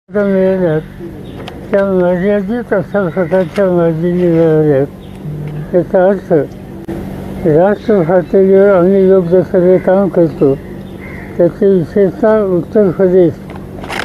मिळाल्यात त्या मर्यादित अशा स्वतःच्या मर्जीने मिळाल्यात. याचा अर्थ राष्ट्र पातळीवर आम्ही लोक जसं हे काम करतो त्याचे विशेषतः उत्तर प्रदेश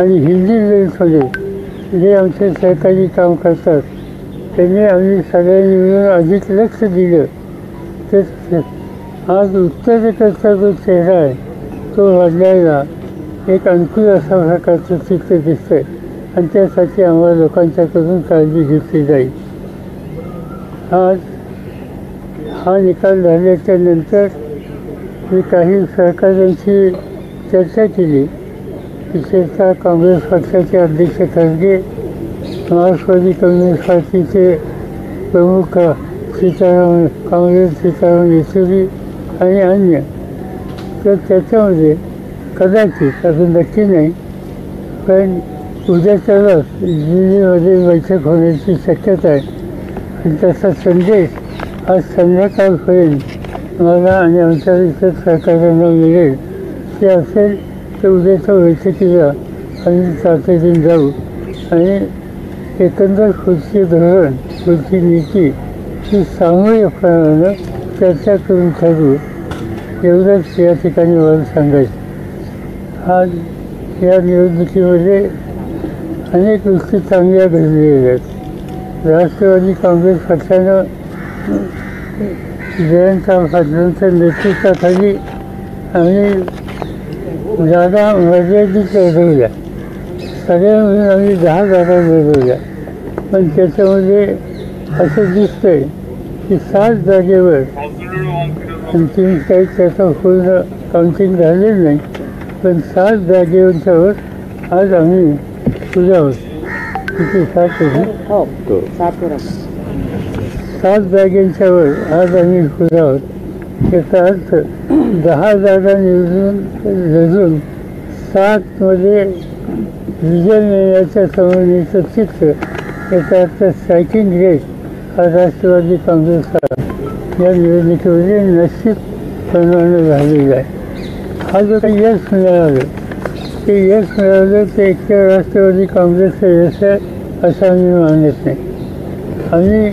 आणि हिंदी बेल्टमध्ये जे आमचे सहकारी काम करतात त्यांनी आम्ही सगळ्यांनी मिळून अधिक लक्ष दिलं तर आज उत्तरेकडचा जो चेहरा आहे तो बदलायला एक अनुकूल अशा प्रकारचं चित्र दिसतं आहे आणि त्यासाठी आम्हाला लोकांच्याकडून काळजी घेतली जाईल. आज हा निकाल झाल्याच्या नंतर मी काही सहकाऱ्यांशी चर्चा केली. विशेषतः काँग्रेस पक्षाचे अध्यक्ष खरगे, मार्क्सवादी कम्युनिस्ट पार्टीचे प्रमुख सीताराम येचुरी आणि अन्य. तर त्याच्यामध्ये कदाचित अजून नक्की नाही पण उद्याच्यालाच दिल्लीमध्ये बैठक होण्याची शक्यता आहे आणि त्याचा संदेश आज संध्याकाळपर्यंत मला आणि आमच्या इतर सहकार्यांना मिळेल. ते असेल तर उद्याच्या बैठकीला आम्ही तातडीने जाऊ आणि एकंदर पुढचे धोरण पुढची नीती ही सामूहिकपणानं चर्चा करून ठरवू एवढंच या ठिकाणी मला सांगायचं. आज या निवडणुकीमध्ये अनेक गोष्टी चांगल्या घडलेल्या आहेत. राष्ट्रवादी काँग्रेस पक्षानं जयंतराव पाटलांच्या नेतृत्वाखाली आम्ही जागा मर्यादित लढवल्या. सगळ्या मिळून आम्ही 10 जागा लढवल्या. पण त्याच्यामध्ये असं दिसतं आहे की 7 जागेवर अंतिम काही त्याचं पूर्ण काउंटिंग झालेलं नाही पण 7 जागेवर आज आम्ही पुढे आहोत. किती 7 जागेंच्यावर आज आम्ही पुढे आहोत. याचा अर्थ 10 जागा लढून 7मध्ये विजय मिळण्याच्या संबंधीचं चित्र. याचा अर्थ स्ट्रायकिंग रेट हा राष्ट्रवादी काँग्रेसचा या निवडणुकीमध्ये निश्चितपणाने झालेला आहे. हा जो काही यश मिळालं ते यश मिळालं ते एकट्या राष्ट्रवादी काँग्रेसचं यश आहे असं आम्ही मानत नाही. आम्ही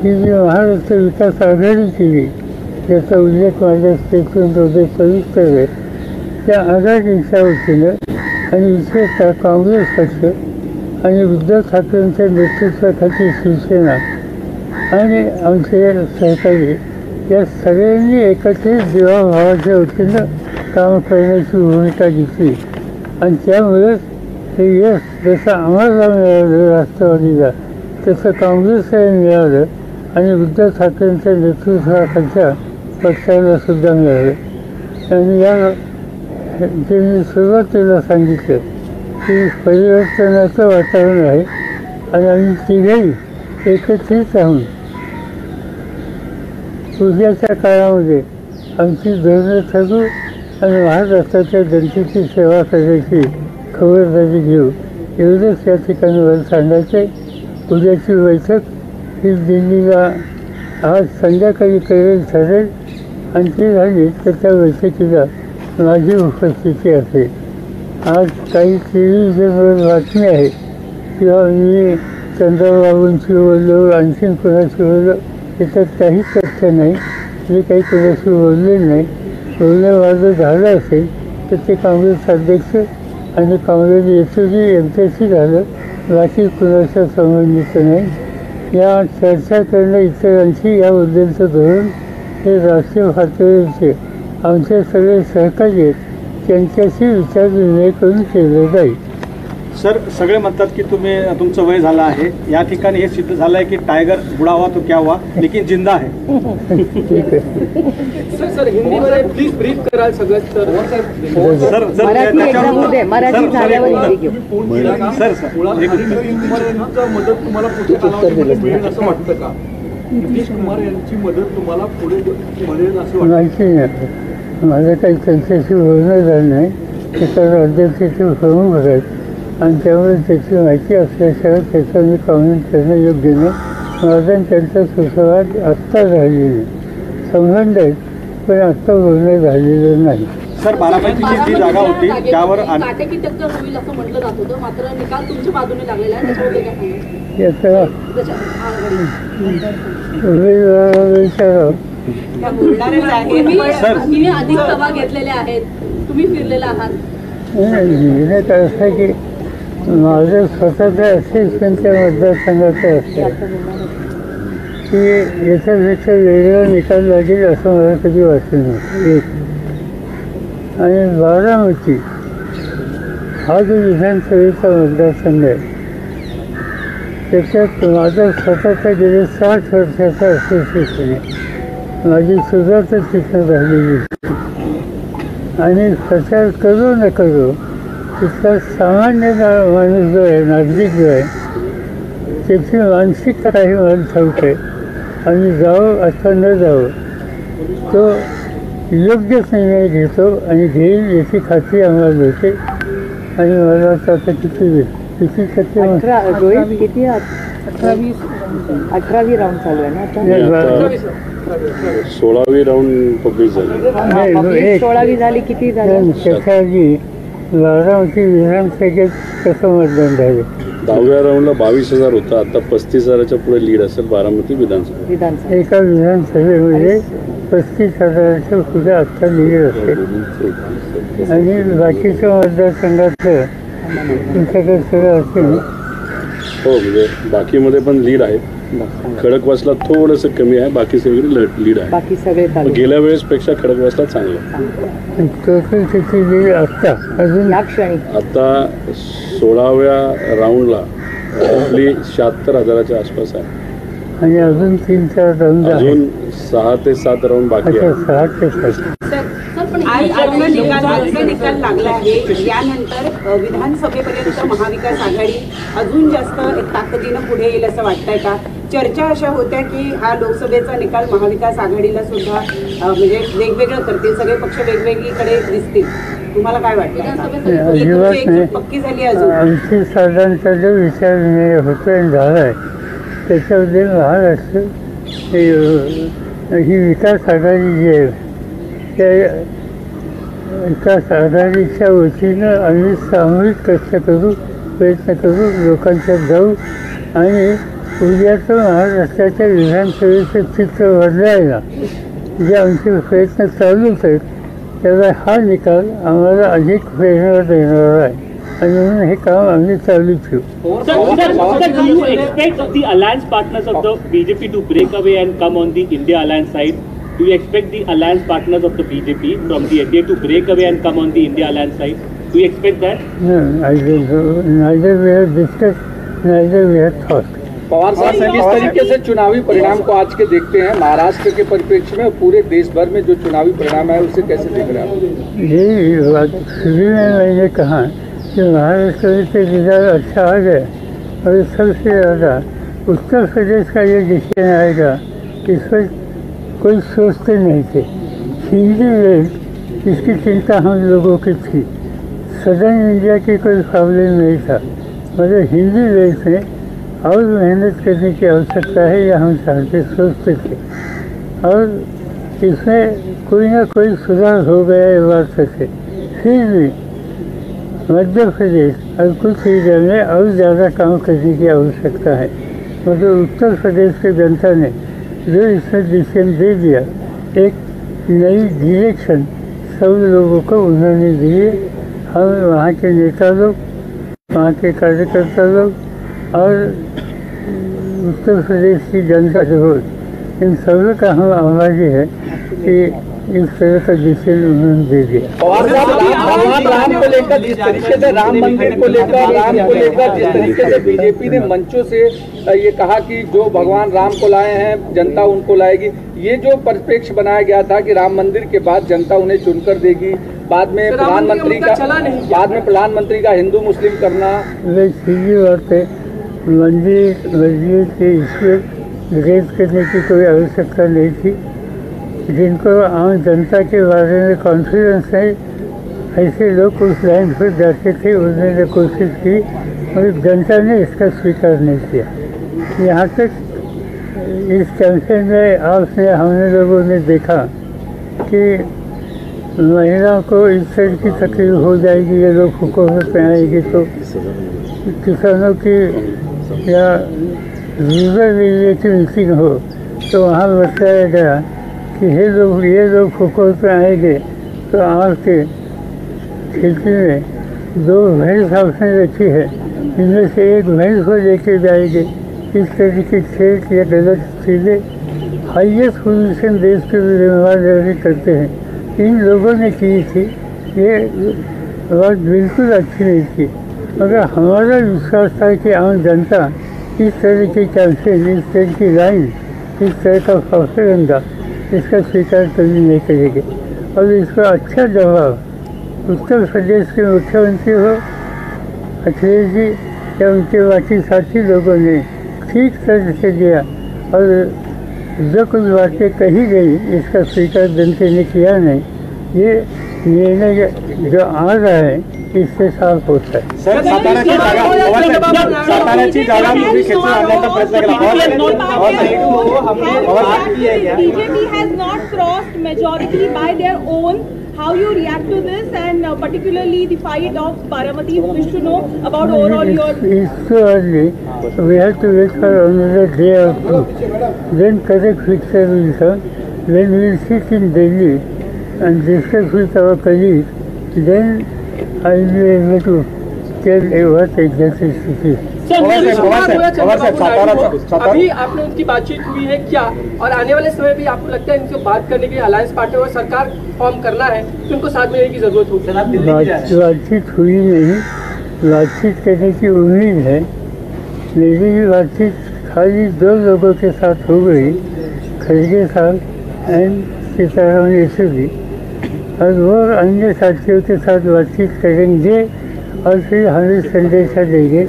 ही जी महाराष्ट्र विकास आघाडी केली ज्याचा उल्लेख माझ्या स्टेटमेंटमध्ये सविस्तर आहे त्या आघाडीच्या वतीनं आणि विशेषतः काँग्रेस पक्ष आणि उद्धव ठाकरेंच्या नेतृत्वाखाली शिवसेना आणि आमचे सहकारी या सगळ्यांनी एकत्रित जीवाभावाच्या वतीनं काम करण्याची भूमिका घेतली आणि त्यामुळेच हे यश जसं आम्हाला मिळालं राष्ट्रवादीला तसं काँग्रेसला मिळालं आणि उद्धव ठाकरेंच्या नेतृत्वाखालच्या पक्षाला सुद्धा मिळालं. आणि या जे मी सुरुवातीला सांगितलं की परिवर्तनाचं वातावरण आहे आणि आम्ही तिघेही एकत्रित राहून उद्याच्या काळामध्ये आमची धोरणं ठरवू आणि महाराष्ट्राच्या जनतेची सेवा करायची खबरदारी घेऊ एवढंच या ठिकाणी मला सांगायचं आहे. उद्याची बैठक ही दिल्लीला आज संध्याकाळी करेल ठरेल आणि ती झाली तर त्या बैठकीला माझी उपस्थिती असेल. आज काही टेलिव्हिजनवर बातमी आहे किंवा मी चंद्रबाबूंची बोललो आणखीन कोणाशी बोललो त्याच्यात काही तथ्य नाही. मी काही कोणाशी बोललेलं नाही. बोलणं माझं झालं असेल तर ते काँग्रेस अध्यक्ष आणि काँग्रेस येचुरी यांच्याशी झालं बाकी कुणाच्या संबंधित नाही. या चर्चा करणं इतरांशी याबद्दलचं धोरण हे राष्ट्रीय पातळीवरचे आमचे सगळे सहकारी आहेत त्यांच्याशी विचारविनिमय करून केलं जाईल. सर सगळे म्हणतात की तुमचं वय झालं आहे. या ठिकाणी हे सिद्ध झालं आहे की टायगर बुडा हुआ तो क्या हुआ लेकिन जिंदा है. ठीक आहे. सर हिंदीमध्ये प्लीज ब्रीफ कराल सगळं. सर मदत तुम्हाला पुढे कालावधीमध्ये मिळेल असं वाटतं का? नितीश कुमार यांची मदत तुम्हाला पुढे मिळेल असं वाटतं? माहिती नाही. माझं काही त्यांच्याशी बोलणं झालं नाही. त्याच्यावर अध्यक्षाचे प्रमुख आहेत आणि त्यामुळे त्याची माहिती असल्याशिवाय त्याचं मी कॉमेंट करणं योग्य नाही. माझा त्यांचा सुसंवाद आत्ता झालेला नाही. संबंध आहेत पण आत्ता बोलणं झालेलं नाही. सर, बारामतीची जी जागा होती त्यावर काटेकी टक्कर होईल असं म्हटलं जात होतं, मात्र निकाल तुमच्या बाजूने लागलेला आहे, त्याच्यामध्ये काय सांगाल? याचा तुम्ही अधिक सभा घेतलेल्या आहेत, तुम्ही फिरलेला आहात. लिहिण्यात असं की माझं स्वतःचं असेसमेंटच्या मतदारसंघाचं असतं की याच्यापेक्षा वेगळा निकाल लागेल असं मला कधी वाटलं नाही. आणि बारामती हा जो विधानसभेचा मतदारसंघ आहे त्याच्यात माझं स्वतःचा गेले 60 वर्षाचा असोसिएशन आहे. माझी सुरुवात तिथं झालेली आणि प्रचार करू न करू तिथला सामान्य माणूस जो आहे, नागरिक जो आहे, त्याची मानसिकता काही मला ठाऊक आहे. आम्ही जावं अथवा न जावं तो योग्यच निर्णय घेतो आणि घेईल याची खात्री आम्हाला होते. आणि मला वाटतं आता किती टक्के 18वी राऊंड चालू आहे ना आता. 16वी राऊंड पब्लिक झाली. 16वी झाली, किती झाली? त्याच्याआधी बारामती विधानसभेत कसं मतदान झालं? 10व्या राऊंडला 22,000 होता, आता 35,000च्या पुढे लीड असेल बारामती विधानसभा. एका विधानसभेमध्ये 35,000च्या पुढे आत्ता लीड असेल. आणि बाकीच्या मतदारसंघातलं तुमच्याकडे सगळं असेल. हो, म्हणजे बाकीमध्ये पण लीड आहे. खडकवासला थोडंसं कमी आहे, बाकी सगळे लीड आहे. बाकी सगळे गेल्या वेळेसपेक्षा खडकवासला चांगलं. टोटल किती लीड आत्ता अजून या क्षणी आता 16व्या राऊंडला आपली 76,000च्या आसपास आहे. आणि अजून 3-4 राऊंड आहे. अजून 6 ते 7 राऊंड बाकी आहे. 6 ते 7. आजचा निकाल लागला आहे. यानंतर विधानसभेपर्यंत महाविकास आघाडी अजून जास्त एक ताकदीनं पुढे येईल असं वाटतंय का? चर्चा अशा होत्या की हा लोकसभेचा निकाल महाविकास आघाडीला सुद्धा म्हणजे वेगवेगळं करतील, सगळे पक्ष वेगवेगळीकडे दिसतील. तुम्हाला काय वाटतं? अजिबात नाही. पक्की झाली अजून? आमची साधारणतः जो विचार होतो झाला आहे त्याच्यामध्ये महाराष्ट्र ही विकास आघाडी जी आहे त्या विकास आघाडीच्या वतीनं आम्ही सामूहिक कष्ट करू, प्रयत्न करू, लोकांच्यात जाऊ आणि उद्याचं महाराष्ट्राच्या विधानसभेचं चित्र बदलायला जे आमचे प्रयत्न चालूच आहेत त्याला हा निकाल आम्हाला अधिक प्रेरणा देणार आहे. आणि म्हणून हे काम आम्ही चालू ठेवू. Do you expect the alliance partners of the BJP to break away and come on the India alliance side? Do you expect the alliance partners of the BJP from the NDA to break away and come on the India alliance side? Do you expect that? No, I don't know. Neither we have discussed, neither we have thought. Pawar साहब, किस तरीके से चुनावी परिणाम को आज के देखते हैं महाराष्ट्र के परिप्रेक्ष्य में, पूरे देश भर में जो चुनावी परिणाम है उसे कैसे देख रहे हैं आप? ये बात शुरू में मैंने कहा कि महाराष्ट्र से रिजल्ट अच्छा आ गया और सबसे ज़्यादा उत्तर प्रदेश का ये डिसीजन आएगा इस पर कोई सोचते नहीं थे. हिंदी बेल्ट इसकी चिंता हम लोगों की थी. सदर्न इंडिया की कोई प्रॉब्लम नहीं था, मगर हिंदी बेल्ट में और मेहनत करने की आवश्यकता है यह हम चाहते सोचते थे. और इसमें कोई ना कोई सुधार हो गया ये बात सके. फिर भी मध्य प्रदेश और कुछ एरिया में और ज़्यादा काम करने की आवश्यकता है. मगर उत्तर प्रदेश की जनता ने जो इसमें डिसीजन दे दिया, एक नई डायरेक्शन सब लोगों को उन्होंने दिए. हम वहाँ के नेता लोग, वहाँ के कार्यकर्ता लोग और उत्तर प्रदेश की जनता जो इन सभी का हम आभारी है कि इस तरह का डिसीजन उन्होंने दे दिया. पवार साहब, भगवान राम को लेकर जिस तरीके से, राम मंदिर को लेकर, राम को लेकर जिस तरीके से बीजेपी ने मंचों से ये कहा कि जो भगवान राम को लाए हैं जनता उनको लाएगी, ये जो परिप्रेक्ष्य बनाया गया था कि राम मंदिर के बाद जनता उन्हें चुनकर देगी, बाद में प्रधानमंत्री का हिंदू मुस्लिम करना, सीधी बात है. मंदिर मस्जिद के इसमें विरोध करने की कोई आवश्यकता नहीं थी. जिनको आम जनता के बारे में कॉन्फिडेंस है ऐसे लोग उस लाइन पर जाते थे. उन्होंने कोशिश की और जनता ने इसका स्वीकार नहीं किया. यहाँ तक इस कैंपेन में आपने हमने लोगों ने देखा कि महिलाओं को इस तरह की तकलीफ हो जाएगी, ये लोग हुकूमत में आएगी तो किसानों की या रूरल एरिया की मीटिंग हो तो वहाँ बताया गया कि ये लोग हुकूमत में आएंगे तो आपके खेती में 2 भैंस आपने रखी है, इनमें से एक भैंस को लेके जाएंगे। इस तरह की खेत या गलत चीज़ें हाईएस्ट पोजीशन देश के जिम्मेदारी करते हैं, इन लोगों ने की थी। ये बात बिल्कुल अच्छी नहीं थी, मगर हमारा विश्वास था कि आम जनता इस तरह की कैंपेन, इस तरह की लाइन, इस तरह का प्रोपेगेंडा इसका स्वीकार कभी नहीं करेंगे और इसका अच्छा जवाब उत्तर प्रदेश के मुख्यमंत्री हो अखिलेश जी या उनके बाकी साथी लोगों ने ठीक तरह से दिया और जो कुछ बातें कही गई इसका स्वीकार जनता ने किया नहीं। ये निर्णय जो आ रहा है इससे साफ होता है। सर, साताराची जागा तुम्ही खेचून आणण्याचा प्रयत्न केला। BJP has not crossed majority by their own. How you react to this, and particularly the fight of Baramati? Wish to know about overall your. It's too early. We have to wait for another day or two. Then correct picture will come. When we will sit in Delhi and discuss with our colleagues, then I will be able to tell what exactly it is. अभी आपने उनकी बातचीत हुई है क्या, और आने वाले समय भी आपको लगता है इनसे बात करने के लिए अलायंस पार्टी और सरकार फॉर्म करना है तो उनको साथ में रहने की जरूरत होगी? बातचीत हुई नहीं, बातचीत करने की उम्मीद है। मेरी भी बातचीत खाली 2 लोगों के साथ हो गई, खड़गे साहब एंड सीताराम येचुरी, और वो अन्य साथियों के साथ बातचीत करेंगे और फिर हमें संदेशा देंगे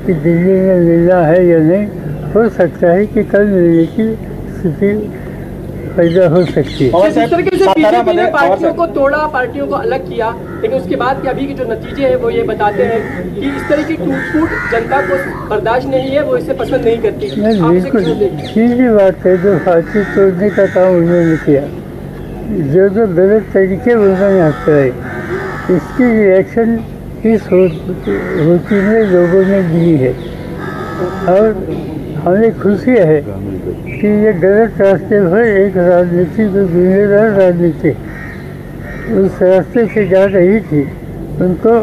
कि दिल्ली में मिलना है या नहीं। हो सकता है कि कल मिलने की स्थिति पैदा हो सकती है। जिस तरीके से बीजेपी ने पार्टियों को तोड़ा, पार्टियों को अलग किया, लेकिन उसके बाद के अभी के जो नतीजे हैं वो ये बताते हैं कि इस तरह की टूट-फूट जनता को बर्दाश्त नहीं है, वो इसे पसंद नहीं करती। बिल्कुल सीधी बात है, जो पार्टी तोड़ने का काम उन्होंने किया, जो गलत तरीके उन्होंने अपनाए, इसकी रिएक्शन इस होती में लोगों ने दी है और हमें खुशी है कि ये गलत रास्ते पर एक राजनीति जो जिम्मेदार राजनीति उस रास्ते से जा रही थी, उनको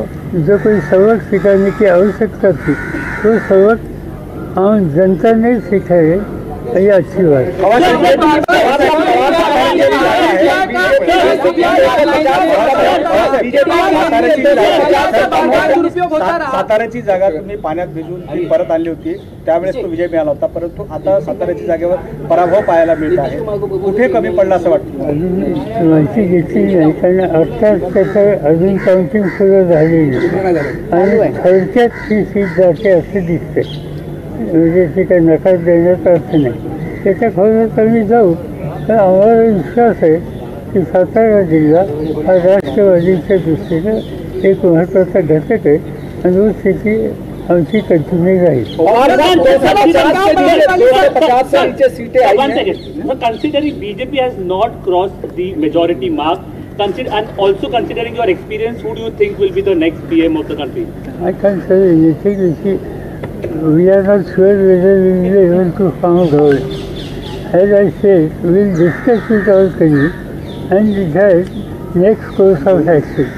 जो कोई सबक सिखाने की आवश्यकता थी वो सबक आम जनता ने सिखाए, ये अच्छी बात है। साताऱ्याची जागा तुम्ही पाण्यात भिजून ती परत आणली होती, त्यावेळेस तो विजय मिळाला होता, परंतु आता साताऱ्याच्या जागेवर पराभव पाहायला मिळत आहे। कुठे कमी पडला असं वाटतं? माहिती घेतली नाही, कारण आत्ताच त्याचं अजून काउंटिंग सुरू झालेली आणि थोडक्यात ही सीट जाते असे दिसते, म्हणजे ते काही नकार देण्याचा अर्थ नाही। त्याच्या खोलात आम्ही जाऊ, तर आम्हाला विश्वास आहे की सातारा जिल्हा हा राष्ट्रवादीच्या दृष्टीनं एक महत्त्वाचा घटक आहे आणि वो स्थिती आमची कंटिन्यू राहील। Considering BJP has not crossed the majority mark, and also considering your experience, who do you think will be the next PM of the country? I can't say anything. We are not sure whether we will be able to found out. As I said, we will discuss with our colleagues and decide next course of action.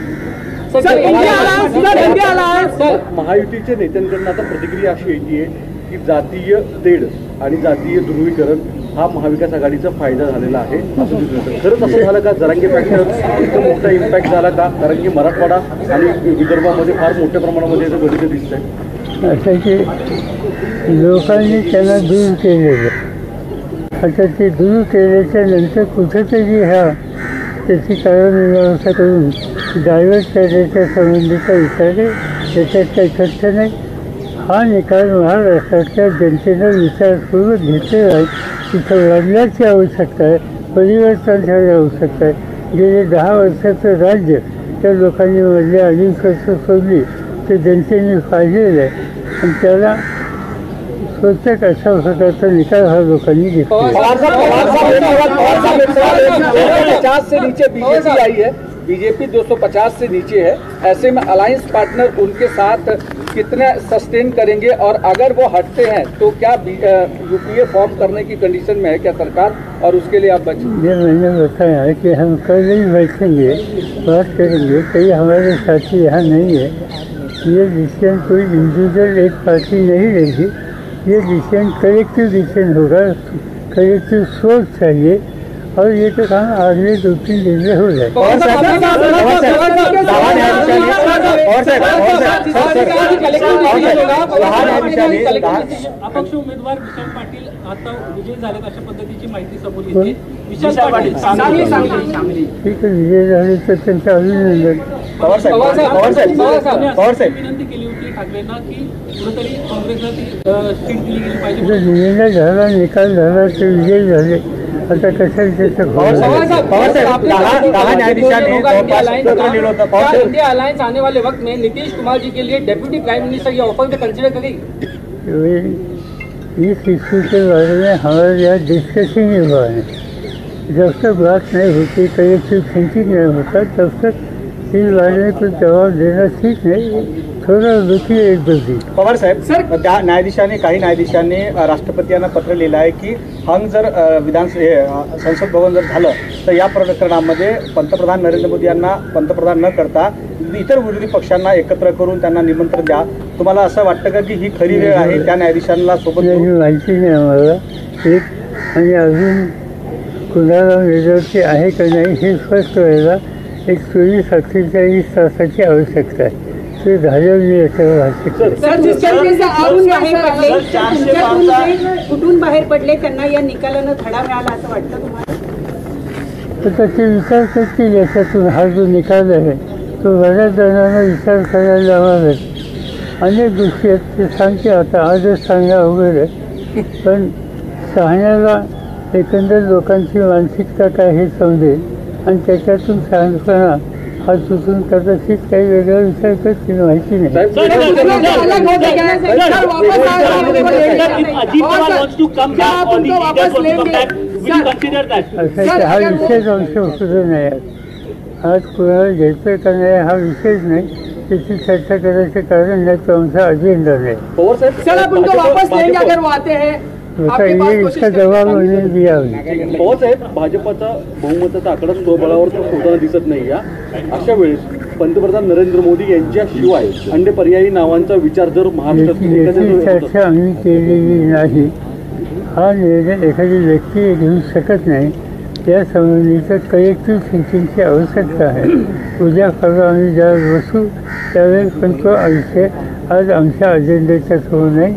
महायुतीच्या नेत्यांकडून आता प्रतिक्रिया अशी येते की जातीय तेढ आणि जातीय ध्रुवीकरण हा महाविकास आघाडीचा फायदा झालेला आहे असं दिसून येतं। खरंच असं झालं का? जरांगे फॅक्टर इतकं मोठा इम्पॅक्ट झाला का? कारण की मराठवाडा आणि विदर्भामध्ये फार मोठ्या प्रमाणामध्ये याचं गणित दिसत आहे। असं की लोकांनी त्यांना दूर केलेलं, आता ते दूर केल्याच्या नंतर कुठेतरी त्याची कारणमीमांसा करून डायव्हर्ट करण्याच्या संबंधीचा विचार आहे, त्याच्यात काही तथ्य नाही। हा निकाल महाराष्ट्रातल्या जनतेनं विचारपूर्वक घेतलेला आहे, तिथं बदलाची आवश्यकता आहे, परिवर्तनाची आवश्यकता आहे। गेले 10 वर्षाचं राज्य त्या लोकांनी मधली 2.5 वर्ष सोडली ते जनतेने पाहिलेलं आहे आणि त्याला स्वतः अशा प्रकारचा निकाल हा लोकांनी घेतला। 50 से नीचे बीजेपी आई है, बीजेपी 250 से नीचे है, ऐसे में अलायंस पार्टनर उनके साथ कितने सस्टेन करेंगे और अगर वो हटते हैं तो क्या यूपीए फॉर्म करने की कंडीशन में है क्या सरकार, और उसके लिए आप बचें? ये मैंने बताया है कि हम कल ही बैठेंगे, बात करेंगे। कई हमारे साथी यहाँ नहीं है। ये डिसीजन कोई इंडिविजुअल एक पार्टी नहीं लेगी, ये डिसीजन कलेक्टिव डिसीजन होगा, कलेक्टिव सोच चाहिए और ये तो काम अगले 2-3 दिन में हो जाए। अपक्ष उमेदवार विशाल पाटील आता विजयी झालेत अशा पद्धतीची माहिती समोर येते। विशाल पाटील ठीक आहे, विजय झाले तर त्यांचं अभिनंदन। विनंती केली होती ठाकरेंना की कुठेतरी काँग्रेसला ती सीट दिली गेली पाहिजे। निर्णय झाला, निकाल झाला, ते विजय झाले, आता कशाला इंडिया अलायंस आने वाले वक्त में नीतीश कुमार जी के लिए डेप्यूटी प्राइम मिनिस्टर ये ऑफर को कंसिडर करेगी? इस इश्यू के बारे में हमारे यहाँ डिस्कशन ही हुआ है। जब तक बात नहीं होती, कलेक्टिव थिंकिंग नहीं होता, तब तक इस बारे में कुछ जवाब देना ठीक नहीं। थोडा दुखी एक दुखी। पवार साहेब, त्या न्यायाधीशांनी काही न्यायाधीशांनी राष्ट्रपतींना पत्र लिहिलं आहे की हंग जर संसद भवन जर झालं तर या प्रकरणामध्ये पंतप्रधान नरेंद्र मोदी यांना पंतप्रधान न करता इतर विरोधी पक्षांना एकत्र करून त्यांना निमंत्रण द्या। तुम्हाला असं वाटतं का की ही खरी वेळ आहे त्या न्यायाधीशांना सोबत? माहिती नाही आम्हाला एक, आणि अजून कुणाला मेजॉरिटी आहे का नाही हे स्पष्ट व्हायला एक 24-48 तासाची आवश्यकता आहे। ते झालं मी याच्यावर कुठून बाहेर पडले, त्यांना या निकालानं धडा मिळाला असं वाटतं तुम्हाला? तर त्याचे विचार करतील याच्यातून। हा जो निकाल आहे तो बऱ्याच जणांना विचार करायला लावावेत। अनेक गोष्टी आहेत ते सांगते, आता आजच सांगा वगैरे, पण सांगण्याला एकंदर लोकांची मानसिकता काय हे समजेल आणि त्याच्यातून शहाणपणा हा सुचून कदाचित काही वेगळा विचार करतील, माहिती नाही। हा विषयच आमच्या उपयोग नाही आहे। आज कोणाला घ्यायचं का नाही हा विषयच नाही, त्याची चर्चा करायचं कारण नाही, तो आमचा अजेंडा नाही। इसका जवाब उन्हें दिया। पवार साहेब, भाजपचा बहुमताचा आकडा स्वबळावर होताना दिसत नाही। या अशा वेळेस पंतप्रधान नरेंद्र मोदी यांच्याशिवाय अन्य पर्यायी नावांचा विचार जर महाराष्ट्रात चर्चा आम्ही केलेली नाही। हा निर्णय एखादी व्यक्ती घेऊ शकत नाही, त्या संबंधीचं कलेक्टिव्ह थिंकिंगची आवश्यकता आहे। उद्या परवा आम्ही ज्यावेळेस बसू त्यावेळेस पण तो विषय आज आमच्या अजेंड्याच्या समोर नाही।